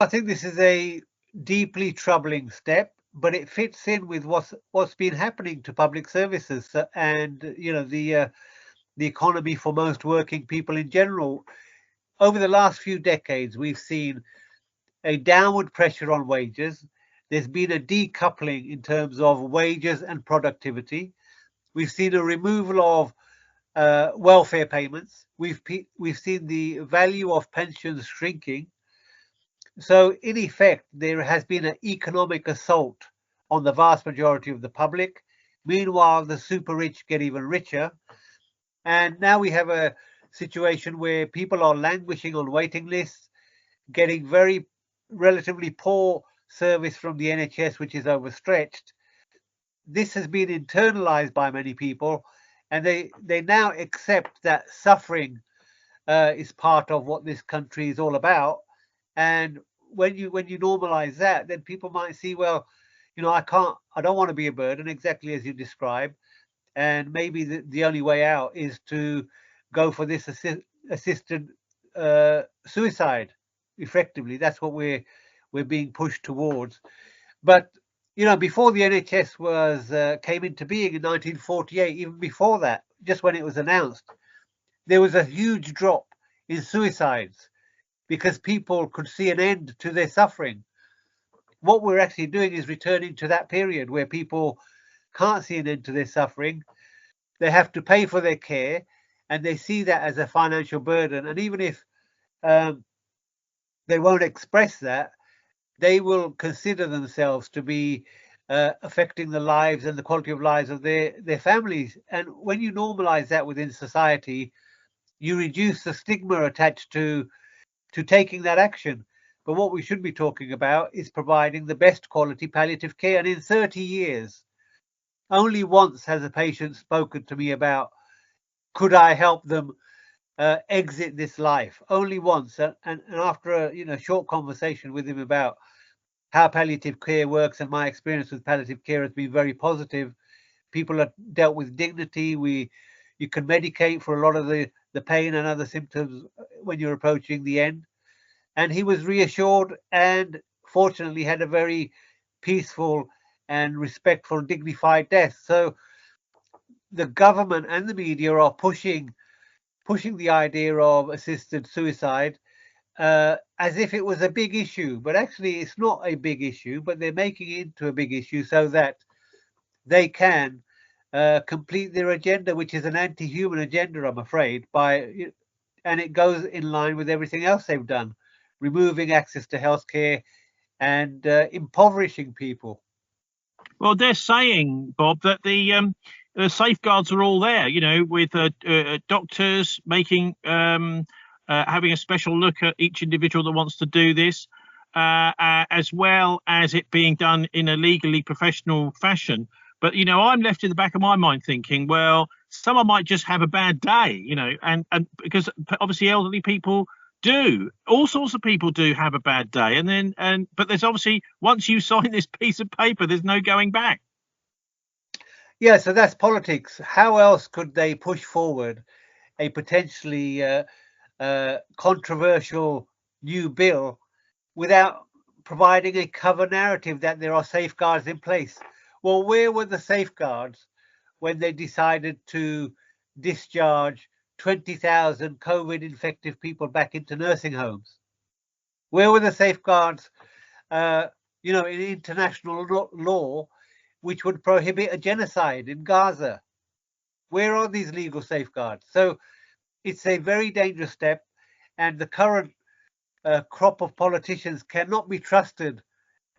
I think this is a deeply troubling step, but it fits in with what's been happening to public services and the economy for most working people in general. Over the last few decades, we've seen a downward pressure on wages. There's been a decoupling in terms of wages and productivity. We've seen a removal of welfare payments. We've seen the value of pensions shrinking. So in effect, there has been an economic assault on the vast majority of the public. Meanwhile, the super rich get even richer. And now we have a situation where people are languishing on waiting lists, getting very relatively poor service from the NHS, which is overstretched. This has been internalized by many people, and they now accept that suffering is part of what this country is all about. And when you normalize that, then people might see, well, I don't want to be a burden, exactly as you described, and maybe the only way out is to go for this assisted suicide. Effectively, that's what we're being pushed towards. But before the NHS came into being in 1948, even before that, just when it was announced, there was a huge drop in suicides because people could see an end to their suffering. What we're actually doing is returning to that period where people can't see an end to their suffering. They have to pay for their care, and they see that as a financial burden. And even if they won't express that, they will consider themselves to be affecting the lives and the quality of lives of their families. And when you normalize that within society, you reduce the stigma attached to taking that action. But what we should be talking about is providing the best quality palliative care. And in 30 years, only once has a patient spoken to me about, could I help them exit this life? Only once. And after a short conversation with him about how palliative care works, and my experience with palliative care has been very positive. People are dealt with dignity. You can medicate for a lot of the pain and other symptoms when you're approaching the end. And he was reassured and fortunately had a very peaceful and respectful, dignified death. So the government and the media are pushing the idea of assisted suicide as if it was a big issue, but actually it's not a big issue, but they're making it into a big issue so that they can complete their agenda, which is an anti-human agenda, I'm afraid, and it goes in line with everything else they've done, removing access to healthcare and impoverishing people. Well, they're saying, Bob, that the safeguards are all there, with doctors making having a special look at each individual that wants to do this, as well as it being done in a legally professional fashion. But, I'm left in the back of my mind thinking, well, someone might just have a bad day, and because obviously elderly people do, all sorts of people do have a bad day. But there's obviously, once you sign this piece of paper, there's no going back. Yeah, so that's politics. How else could they push forward a potentially controversial new bill without providing a cover narrative that there are safeguards in place? Well, where were the safeguards when they decided to discharge 20,000 COVID infected people back into nursing homes? Where were the safeguards, in international law, which would prohibit a genocide in Gaza? Where are these legal safeguards? So it's a very dangerous step, and the current crop of politicians cannot be trusted